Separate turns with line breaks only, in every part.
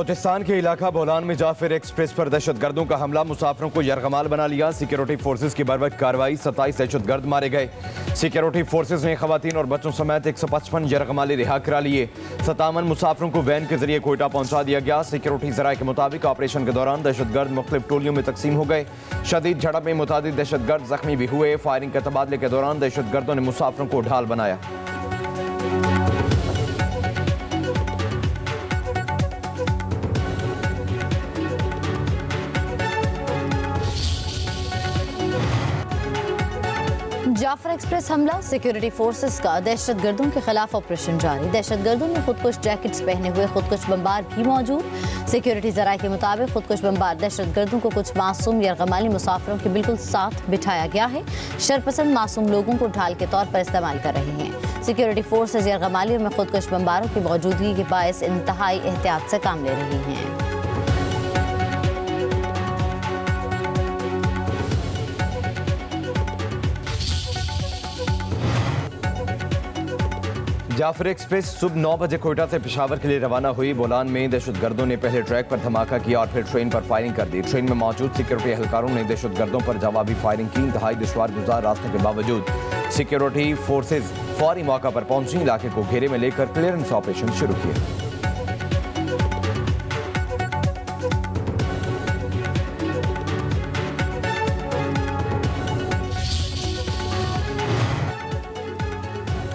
बलोचिस्तान के इलाका बोलान में जाफर एक्सप्रेस पर दहशतगर्दों का हमला, मुसाफिरों को यरगमाल बना लिया। सिक्योरिटी फोर्सेज की बर्वक्त कार्रवाई, 27 दहशतगर्द मारे गए। सिक्योरिटी फोर्सेज ने खवातीन और बच्चों समेत 155 यरगमाली रिहा करा लिए। 57 मुसाफिरों को वैन के जरिए कोयटा पहुंचा दिया गया। सिक्योरिटी जराये के मुताबिक ऑपरेशन के दौरान दहशतगर्द मुख्तलिफ टोलियों में तकसीम हो गए। शदीद झड़प में मुतादिद दहशतगर्द जख्मी भी हुए। फायरिंग के तबादले के दौरान दहशतगर्दों ने मुसाफिरों को ढाल बनाया।
जाफर एक्सप्रेस हमला, सिक्योरिटी फोर्सेस का दहशतगर्दों के खिलाफ ऑपरेशन जारी। दहशतगर्दों में खुदकुश जैकेट्स पहने हुए खुदकुश बमबार भी मौजूद। सिक्योरिटी जराये के मुताबिक खुदकुश बमबार दहशतगर्दों को कुछ मासूम यरगमाली मुसाफिरों के बिल्कुल साथ बिठाया गया है। शरपसंद मासूम लोगों को ढाल के तौर पर इस्तेमाल कर रहे हैं। सिक्योरिटी फोर्सेज यरगमालियों में खुदकुश बमबारों की मौजूदगी के बायस इंतहाई एहतियात से काम ले रही हैं।
जाफर एक्सप्रेस सुबह 9 बजे कोयटा से पेशावर के लिए रवाना हुई। बोलान में दहशतगर्दों ने पहले ट्रैक पर धमाका किया और फिर ट्रेन पर फायरिंग कर दी। ट्रेन में मौजूद सिक्योरिटी एहलकारों ने दहशतगर्दों पर जवाबी फायरिंग की। इंतहाई दुश्वार गुजार रास्तों के बावजूद सिक्योरिटी फोर्सेज फौरी मौका पर पहुंची। इलाके को घेरे में लेकर क्लियरेंस ऑपरेशन शुरू किया।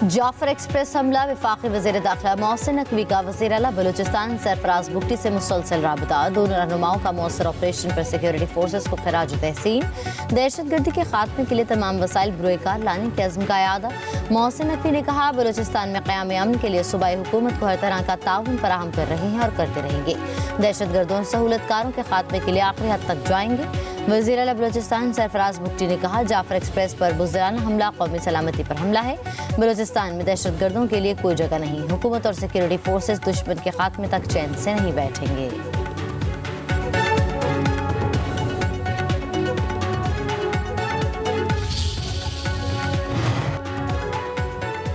जाफर एक्सप्रेस हमला, वफाकी वज़ीर दाखिला मोहसिन नकवी का वज़ीर आला बलूचिस्तान सरफराज बुगटी से मुसलसल राबता। दोनों रहनुमाओं का मौसर ऑपरेशन पर सिक्योरिटी फोर्सेस को खराज तहसीन। दहशतगर्दी के खात्मे के लिए तमाम वसाइल बुरोकार लाने के अज़्म का यादा। मोहसिन नकवी ने कहा, बलूचिस्तान में क़याम अमन के लिए सूबाई हुकूमत को हर तरह का ताउन फराहम कर रहे हैं और करते रहेंगे। दहशतगर्दों और सहूलतकारों के खात्मे के लिए आखिरी हद तक जाएंगे। वज़ीर आला बलूचिस्तान सरफराज बुगटी ने कहा, जाफर एक्सप्रेस पर बुज़दिलाना हमला कौमी सलामती पर हमला है। बलूचिस्तान में दहशतगर्दों के लिए कोई जगह नहीं। हुकूमत और सिक्योरिटी फोर्सेस दुश्मन के खात्मे तक चैन से नहीं बैठेंगे।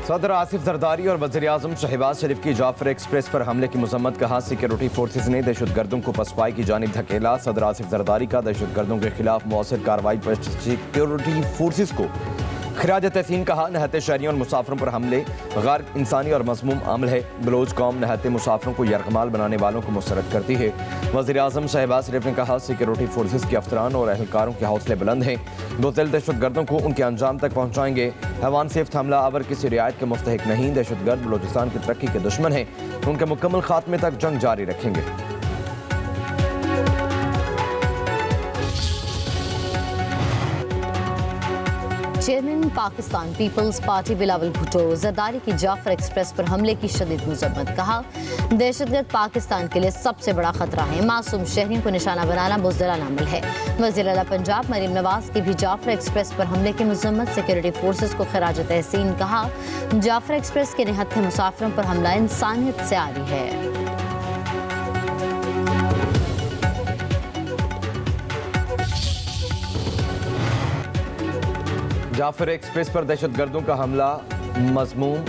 सदर आसिफ जरदारी और वज़ीर आज़म शहबाज शरीफ की जाफर एक्सप्रेस पर हमले की मजम्मत। कहा, सिक्योरिटी फोर्सेज ने दहशतगर्दों को पसपाई की जानिब धकेला। सदर आसिफ जरदारी का दहशतगर्दों के खिलाफ मौसर कार्रवाई पर सिक्योरिटी फोर्सेज को खराज तहसीन। कहा, नहते शहरियों और मुसाफिरों पर हमले गैर इंसानी और मज़मूम अमल है। बलोच कौम नहते मुसाफिरों को यरगमाल बनाने वालों को मुसरत करती है। वज़ीर आज़म शहबाज शरीफ ने कहा, सिक्योरिटी फोर्सेज के अफसरान और एहलकारों के हौसले बुलंद हैं। बुज़दिल दहशतगर्दों को उनके अंजाम तक पहुँचाएंगे। हैवान सेफ्त हमला आवर किसी रियायत के मुस्तहिक नहीं। दहशतगर्द बलूचिस्तान की तरक्की के दुश्मन हैं। उनके मुकम्मल खात्मे तक जंग जारी रखेंगे।
Chairman Pakistan Peoples Party Bilawal Bhutto Zardari की जाफर एक्सप्रेस पर हमले की शदीद मजम्मत। कहा, दहशतगर्द पाकिस्तान के लिए सबसे बड़ा खतरा है। मासूम शहरियों को निशाना बनाना बुज़दिलाना अमल है। वज़ीर आला पंजाब मरीम नवाज की भी जाफर एक्सप्रेस पर हमले की मजम्मत। सिक्योरिटी फोर्सेस को खराज तहसीन। कहा, जाफर एक्सप्रेस के निहत्थे मुसाफिरों पर हमला इंसानियत से आरी है।
जाफर एक्सप्रेस पर दहशतगर्दों का हमला मज़मूम।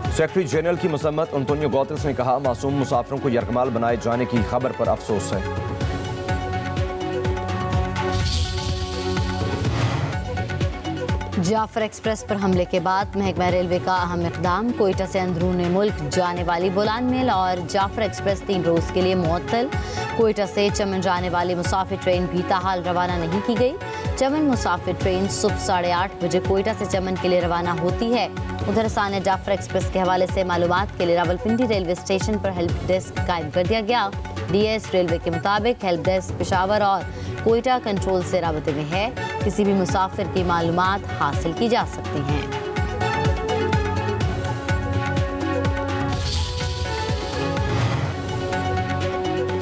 सेक्रेटरी जनरल की मसम्मत। एंटोनियो गुतेरेस ने कहा, मासूम मुसाफिरों को यरगमाल बनाए जाने की खबर पर अफसोस है।
जाफर एक्सप्रेस पर हमले के बाद महकमा रेलवे का अहम इक़दाम। कोयटा से अंदरून मुल्क जाने वाली बोलान मेल और जाफर एक्सप्रेस 3 रोज के लिए मुअत्तल। कोयटा से चमन जाने वाली मुसाफिर ट्रेन भी ताहाल रवाना नहीं की गई। चमन मुसाफिर ट्रेन सुबह 8:30 बजे कोयटा से चमन के लिए रवाना होती है। उधर साने जाफर एक्सप्रेस के हवाले से मालूमात के लिए रावलपिंडी रेलवे स्टेशन पर हेल्प डेस्क कायम कर दिया गया। डीएस रेलवे के मुताबिक हेल्प डेस्क पेशावर और कोयटा कंट्रोल से राबते में है। किसी भी मुसाफिर की मालूमात हासिल की जा सकती हैं।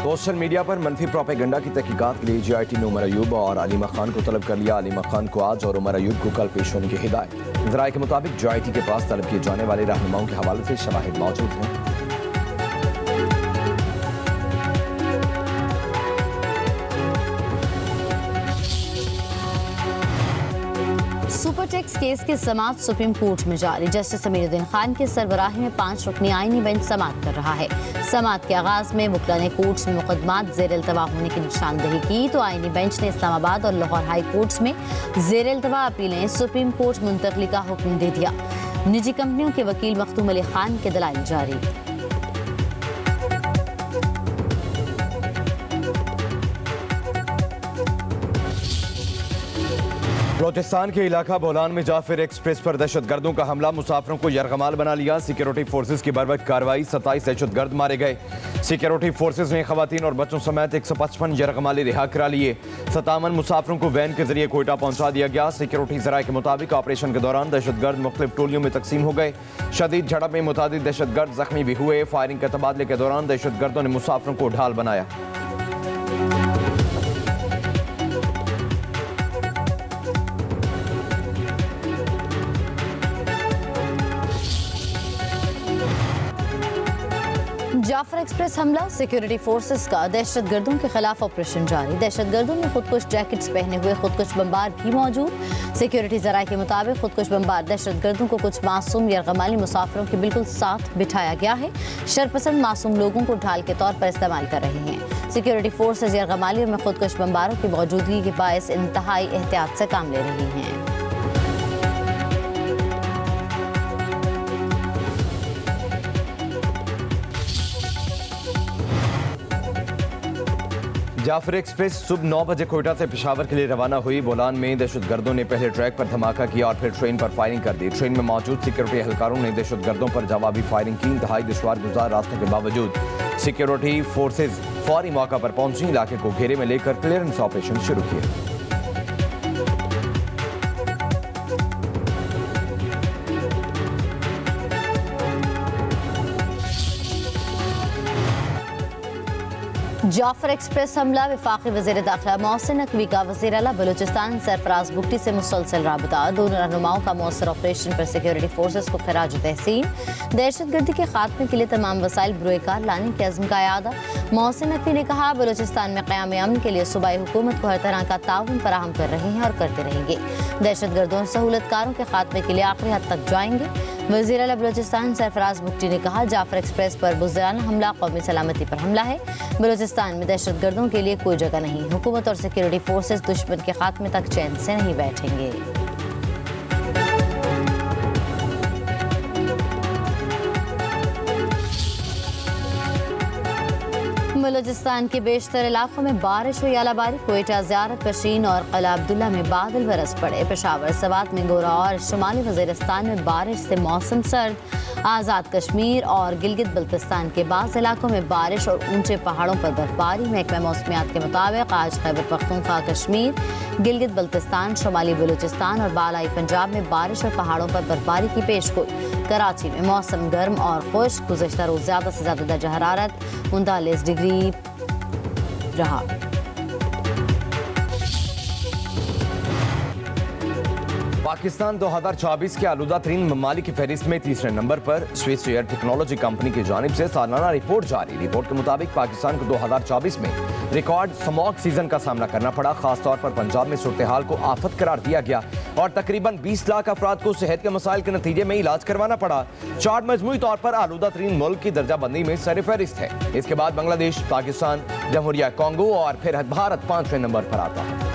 सोशल मीडिया पर मनफी प्रोपेगेंडा की तहकीकात के लिए GIT ने उमर अयूब और अलीमा खान को तलब कर लिया। अलीमा खान को आज और उमर अयूब को कल पेश होने की हिदायत। ज़राए के मुताबिक GIT के पास तलब किए जाने वाले रहनुमाओं के हवाले से शवाहिद मौजूद हैं।
सुपरटेक एक्स केस की समाअत सुप्रीम कोर्ट में जारी। जस्टिस समीरुद्दीन खान की सरबराही में 5 रुकनी आईनी बेंच समाअत कर रहा है। समाअत के आगाज में वकला ने कोर्ट्स में मुकदमात जेर इल्तवा होने की निशानदेही की तो आईनी बेंच ने इस्लामाबाद और लाहौर हाई कोर्ट्स में जेर इल्तवा अपीलें सुप्रीम कोर्ट मुंतकली का हुक्म दे दिया। निजी कंपनियों के वकील मखदूम अली खान के दलाइल जारी।
बलोचिस्तान के इलाका बोलान में जाफर एक्सप्रेस पर दहशतगर्दों का हमला, मुसाफिरों को यरगमाल बना लिया। सिक्योरिटी फोर्सेज की बर्वक्त कार्रवाई, 27 दहशतगर्द मारे गए। सिक्योरिटी फोर्सेज ने खवातीन और बच्चों समेत 155 यरगमाली रिहा करा लिए। 57 मुसाफिरों को वैन के जरिए कोयटा पहुंचा दिया गया। सिक्योरिटी जराये के मुताबिक ऑपरेशन के दौरान दहशतगर्द मुख्तलिफ टोलियों में तकसीम हो गए। शदीद झड़प में मुतादिद दहशतगर्द जख्मी भी हुए। फायरिंग के तबादले के दौरान दहशतगर्दों ने मुसाफिरों को ढाल बनाया।
जाफर एक्सप्रेस हमला, सिक्योरिटी फोर्सेस का दहशतगर्दों के खिलाफ ऑपरेशन जारी। दहशतगर्दों में खुदकुश जैकेट्स पहने हुए खुदकुश बमबार भी मौजूद। सिक्योरिटी जराये के मुताबिक खुदकुश बमबार दहशतगर्दों को कुछ मासूम यरगमाली मुसाफिरों के बिल्कुल साथ बिठाया गया है। शरपसंद मासूम लोगों को ढाल के तौर पर इस्तेमाल कर रहे हैं। सिक्योरिटी फोर्सेज यरगमालियों में खुदकुश बमबारों की मौजूदगी के बायस इंतहाई एहतियात से काम ले रही हैं।
जाफर एक्सप्रेस सुबह 9 बजे कोयटा से पेशावर के लिए रवाना हुई। बोलान में दहशतगर्दों ने पहले ट्रैक पर धमाका किया और फिर ट्रेन पर फायरिंग कर दी। ट्रेन में मौजूद सिक्योरिटी एहलकारों ने दहशतगर्दों पर जवाबी फायरिंग की। इंतहाई दुश्वार गुजार रास्ते के बावजूद सिक्योरिटी फोर्सेज फौरी मौका पर पहुंची, इलाके को घेरे में लेकर क्लियरेंस ऑपरेशन शुरू किया।
जाफर एक्सप्रेस हमला, वफाकी वज़ीर दाखिला मोहसिन नकवी का वज़ीर आला बलूचिस्तान सरफराज बुगटी से मुसलसल राबता। दोनों रहनुमाओं का मौसर ऑपरेशन पर सिक्योरिटी फोर्सेस को खराज तहसीन। दहशतगर्दी के खात्मे के लिए तमाम वसाइल बुरेकार लाने के अज़्म का यादा। मोहसिन नकवी ने कहा, बलूचिस्तान में क़याम अमन के लिए सूबाई हुकूमत को हर तरह का ताउन फराहम कर रहे हैं और करते रहेंगे। दहशतगर्दों और सहूलतकारों के खात्मे के लिए आखिरी हद तक जाएंगे। वज़ीर आला बलूचिस्तान सरफराज बुगटी ने कहा, जाफर एक्सप्रेस पर बुज़दिलाना हमला कौमी सलामती पर हमला है। बलूचिस्तान में दहशतगर्दों के लिए कोई जगह नहीं। हुकूमत और सिक्योरिटी फोर्सेस दुश्मन के खात्मे तक चैन से नहीं बैठेंगे। बलूचिस्तान के बेशतर इलाकों में बारिश हुई आलाबारी। कोयटा, ज़ियारत कशीन और क़ला अब्दुल्ला में बादल बरस पड़े। पेशावर, सवात में गोरा और शुमाली वज़ीरिस्तान में बारिश से मौसम सर्द। आज़ाद कश्मीर और गिलगित बल्तिस्तान के बाज़ इलाकों में बारिश और ऊंचे पहाड़ों पर बर्फबारी। महकमा मौसमियात के मुताबिक आज खैबर पख्तूनख्वा, कश्मीर, गिलगित बल्तिस्तान, शुमाली बलूचिस्तान और बालाई पंजाब में बारिश और पहाड़ों पर बर्फबारी की पेशगोई। कराची में मौसम गर्म और खुश्क। गुज़श्ता रोज़ ज़्यादा से ज़्यादा दर्जा हरारत 39 डिग्री रहा।
पाकिस्तान 2024 के आलूदा तरीन ममालिक की फहरिस्त में तीसरे नंबर पर। स्विस एयर टेक्नोलॉजी कंपनी की जानिब से सालाना रिपोर्ट जारी। रिपोर्ट के मुताबिक पाकिस्तान को 2024 में रिकॉर्ड स्मॉग सीजन का सामना करना पड़ा। खासतौर पर पंजाब में सूरत हाल को आफत करार दिया गया और तकरीबन 20 लाख अफराद को सेहत के मसाइल के नतीजे में इलाज करवाना पड़ा। चार्ट मजमूई तौर पर आलूदा तरीन मुल्क की दर्जाबंदी में सर फहरिस्त है। इसके बाद बांग्लादेश, पाकिस्तान, जमहूरिया कॉन्गो और फिर भारत 5वें नंबर पर आता है।